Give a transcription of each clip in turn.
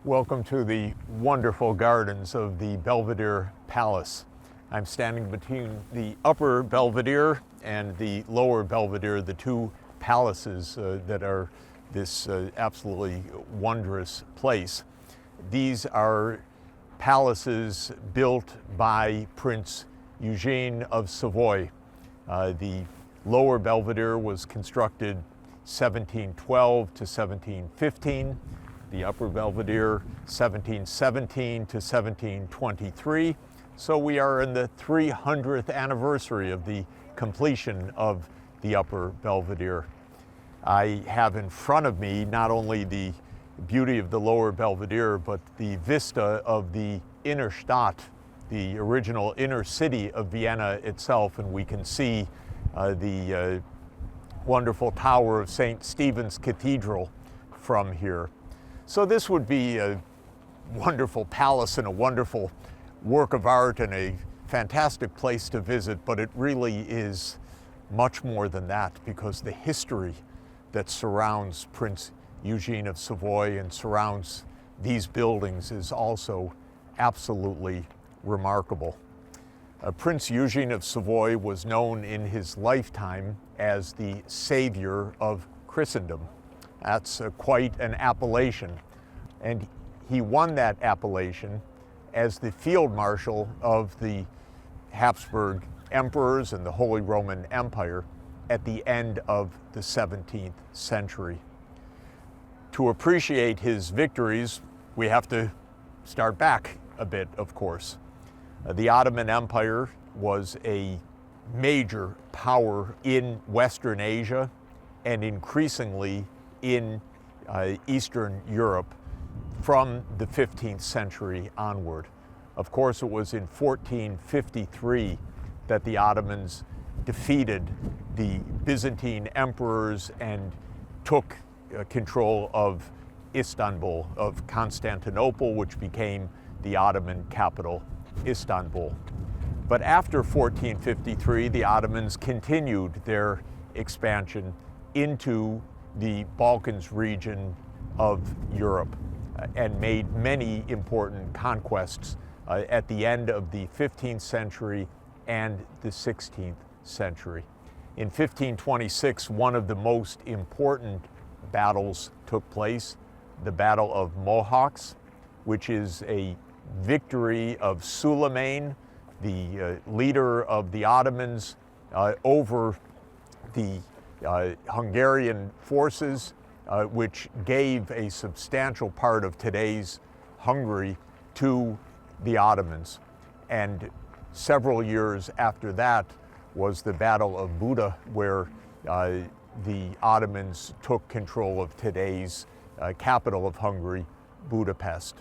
Welcome to the wonderful gardens of the Belvedere Palace. I'm standing between the upper Belvedere and the lower Belvedere, the two palaces that are this absolutely wondrous place. These are palaces built by Prince Eugene of Savoy. The lower Belvedere was constructed 1712 to 1715. The upper Belvedere, 1717 to 1723. So we are in the 300th anniversary of the completion of the upper Belvedere. I have in front of me not only the beauty of the lower Belvedere, but the vista of the inner Stadt, the original inner city of Vienna itself, and we can see the wonderful tower of St. Stephen's Cathedral from here. So this would be a wonderful palace and a wonderful work of art and a fantastic place to visit, but it really is much more than that, because the history that surrounds Prince Eugene of Savoy and surrounds these buildings is also absolutely remarkable. Prince Eugene of Savoy was known in his lifetime as the savior of Christendom. That's quite an appellation, and he won that appellation as the field marshal of the Habsburg emperors and the Holy Roman Empire at the end of the 17th century. To appreciate his victories, we have to start back a bit, of course. The Ottoman Empire was a major power in Western Asia and increasingly in Eastern Europe from the 15th century onward. Of course, it was in 1453 that the Ottomans defeated the Byzantine emperors and took control of Istanbul, of Constantinople, which became the Ottoman capital, Istanbul. But after 1453, the Ottomans continued their expansion into the Balkans region of Europe and made many important conquests at the end of the 15th century and the 16th century. In 1526, one of the most important battles took place, the Battle of Mohacs, which is a victory of Suleiman, the leader of the Ottomans, over the Hungarian forces, which gave a substantial part of today's Hungary to the Ottomans. And several years after that was the Battle of Buda, where the Ottomans took control of today's capital of Hungary, Budapest.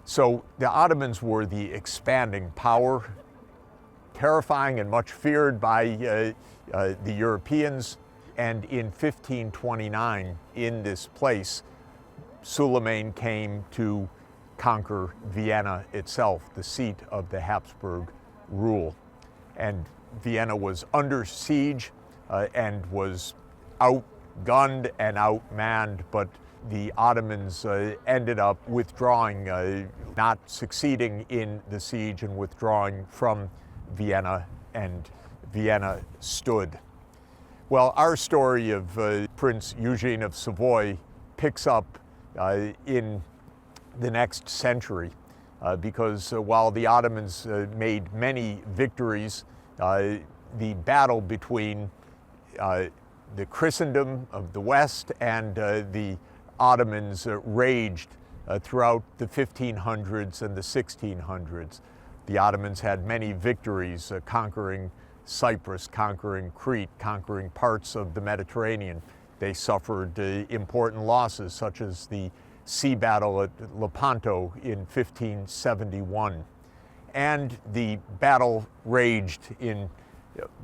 So the Ottomans were the expanding power, terrifying and much feared by the Europeans. And in 1529, in this place, Suleiman came to conquer Vienna itself, the seat of the Habsburg rule. And Vienna was under siege and was outgunned and outmanned, but the Ottomans ended up withdrawing, not succeeding in the siege and withdrawing from Vienna, and Vienna stood. Well, our story of Prince Eugene of Savoy picks up in the next century because while the Ottomans made many victories, the battle between the Christendom of the West and the Ottomans raged throughout the 1500s and the 1600s. The Ottomans had many victories, conquering Cyprus, conquering Crete, conquering parts of the Mediterranean. They suffered important losses, such as the sea battle at Lepanto in 1571. And the battle raged in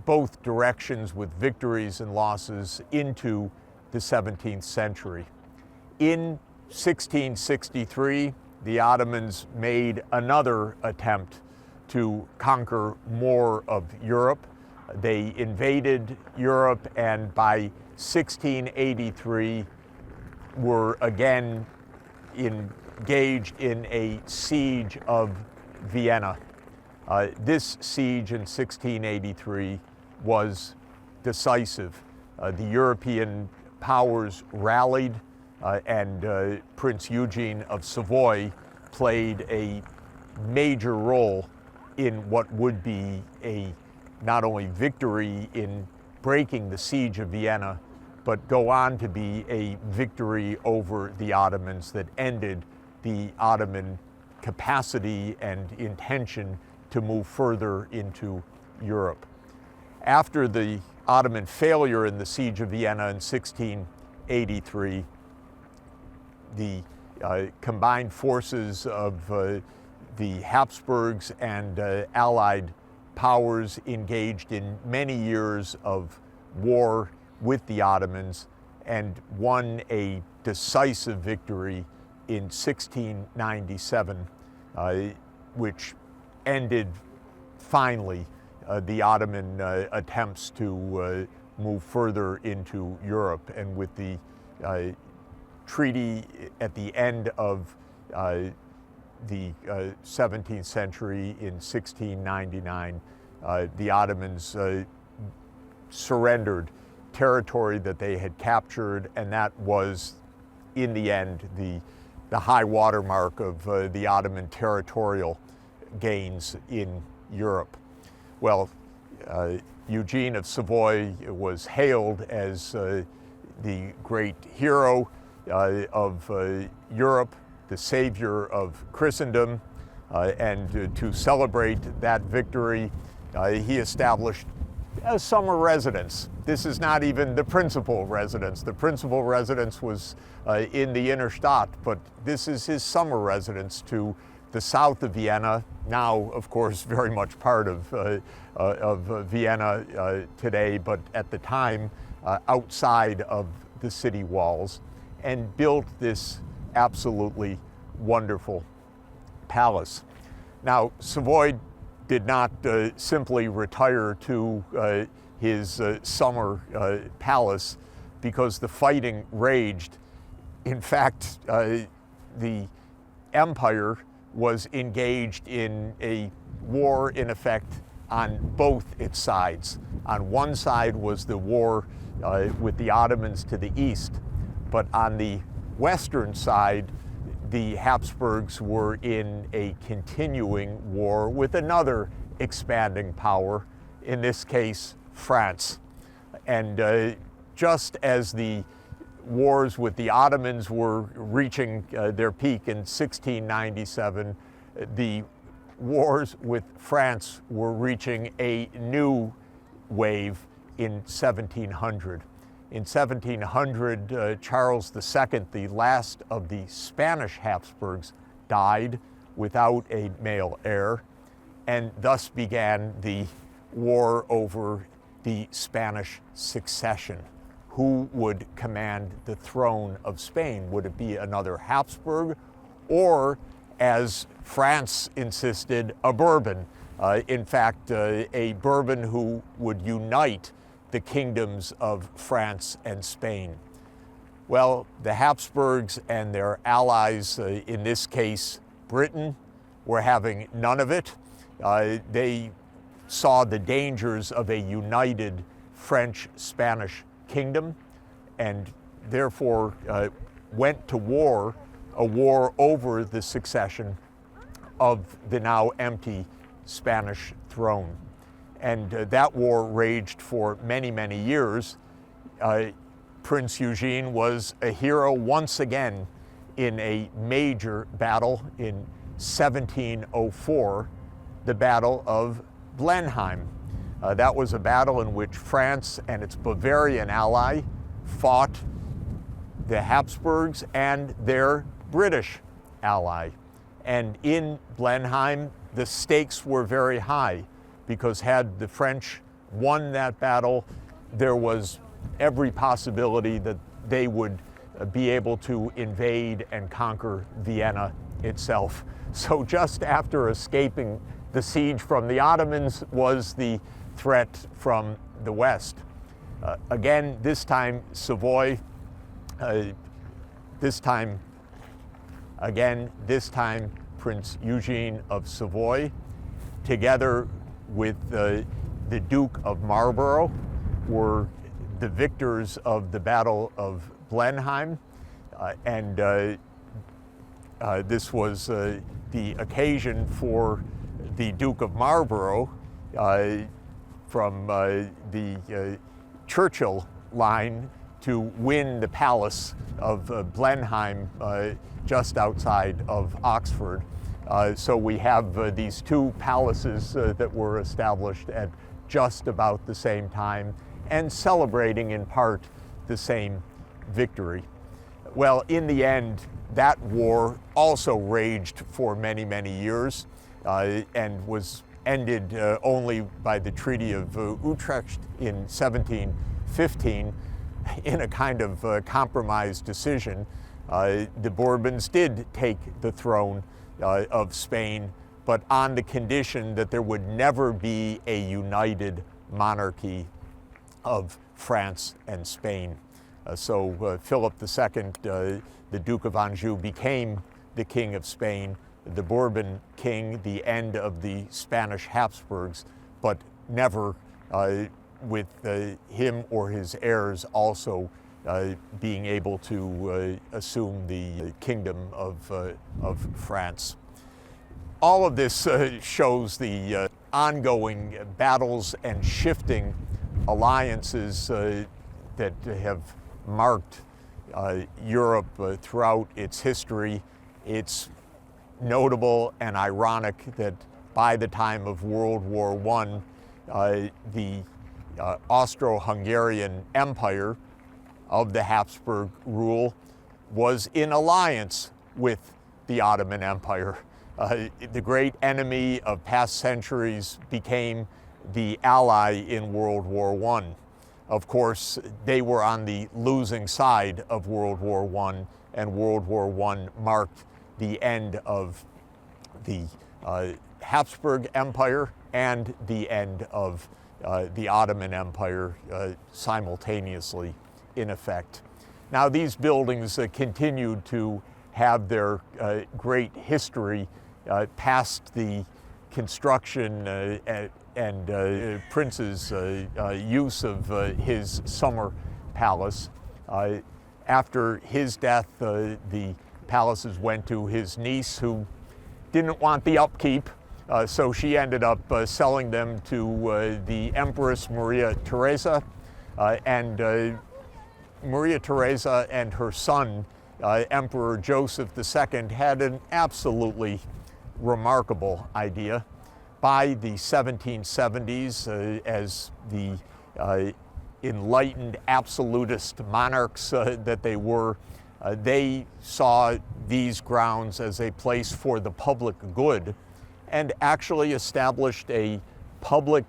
both directions with victories and losses into the 17th century. In 1663, the Ottomans made another attempt to conquer more of Europe. They invaded Europe, and by 1683 were again in engaged in a siege of Vienna. This siege in 1683 was decisive. The European powers rallied, and Prince Eugene of Savoy played a major role in what would be a not only victory in breaking the siege of Vienna, but go on to be a victory over the Ottomans that ended the Ottoman capacity and intention to move further into Europe. After the Ottoman failure in the siege of Vienna in 1683, the combined forces of the Habsburgs and Allied powers engaged in many years of war with the Ottomans and won a decisive victory in 1697, which ended finally the Ottoman attempts to move further into Europe. And with the treaty at the end of the 17th century in 1699, the Ottomans surrendered territory that they had captured, and that was, in the end, the high watermark of the Ottoman territorial gains in Europe. Well, Eugene of Savoy was hailed as the great hero of Europe, the savior of Christendom, and to celebrate that victory, he established a summer residence. This is not even the principal residence. The principal residence was in the inner Stadt, but this is his summer residence to the south of Vienna, now, of course, very much part of Vienna today, but at the time outside of the city walls, and built this absolutely wonderful palace. Now, Savoy did not simply retire to his summer palace because the fighting raged. In fact, the empire was engaged in a war, in effect, on both its sides. On one side was the war with the Ottomans to the east, but on the western side, the Habsburgs were in a continuing war with another expanding power, in this case, France. And just as the wars with the Ottomans were reaching their peak in 1697, the wars with France were reaching a new wave in 1700. In 1700, Charles II, the last of the Spanish Habsburgs, died without a male heir, and thus began the war over the Spanish succession. Who would command the throne of Spain? Would it be another Habsburg, or, as France insisted, a Bourbon? In fact, a Bourbon who would unite the kingdoms of France and Spain. Well, the Habsburgs and their allies, in this case Britain, were having none of it. They saw the dangers of a united French-Spanish kingdom, and therefore went to war, a war over the succession of the now empty Spanish throne. And that war raged for many, many years. Prince Eugene was a hero once again in a major battle in 1704, the Battle of Blenheim. That was a battle in which France and its Bavarian ally fought the Habsburgs and their British ally. And in Blenheim, the stakes were very high, because had the French won that battle, there was every possibility that they would be able to invade and conquer Vienna itself. So just after escaping the siege from the Ottomans was the threat from the west. Again, this time Savoy, this time Again, this time Prince Eugene of Savoy, together with the Duke of Marlborough, were the victors of the Battle of Blenheim, and this was the occasion for the Duke of Marlborough from the Churchill line to win the Palace of Blenheim just outside of Oxford. So we have these two palaces that were established at just about the same time and celebrating in part the same victory. Well, in the end, that war also raged for many, many years and was ended only by the Treaty of Utrecht in 1715 in a kind of compromise decision. The Bourbons did take the throne of Spain, but on the condition that there would never be a united monarchy of France and Spain. So Philip II, the Duke of Anjou, became the King of Spain, the Bourbon king, the end of the Spanish Habsburgs, but never with him or his heirs also being able to assume the kingdom of France. All of this shows the ongoing battles and shifting alliances that have marked Europe throughout its history. It's notable and ironic that by the time of World War I, the Austro-Hungarian Empire of the Habsburg rule was in alliance with the Ottoman Empire. The great enemy of past centuries became the ally in World War I. Of course, they were on the losing side of World War I, and World War I marked the end of the Habsburg Empire and the end of the Ottoman Empire simultaneously, in effect. Now, these buildings continued to have their great history past the construction and Prince's use of his summer palace. After his death, the palaces went to his niece, who didn't want the upkeep, so she ended up selling them to the Empress Maria Theresa, and Maria Theresa and her son, Emperor Joseph II, had an absolutely remarkable idea. By the 1770s, as the enlightened absolutist monarchs that they were, they saw these grounds as a place for the public good and actually established a public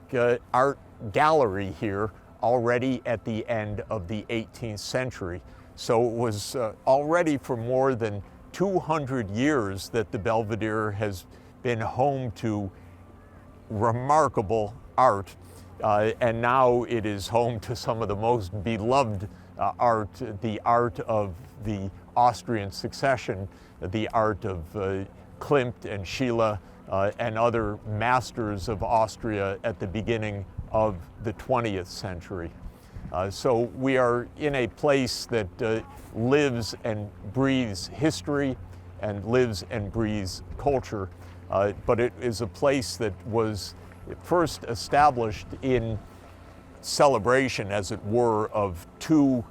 art gallery here already at the end of the 18th century. So it was already for more than 200 years that the Belvedere has been home to remarkable art, and now it is home to some of the most beloved art, the art of the Austrian succession, the art of Klimt and Schiele and other masters of Austria at the beginning of the 20th century. So we are in a place that lives and breathes history and lives and breathes culture, but it is a place that was first established in celebration, as it were, of two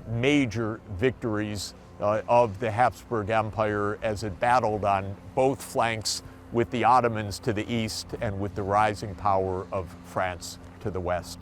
major victories of the Habsburg Empire as it battled on both flanks with the Ottomans to the east and with the rising power of France to the west.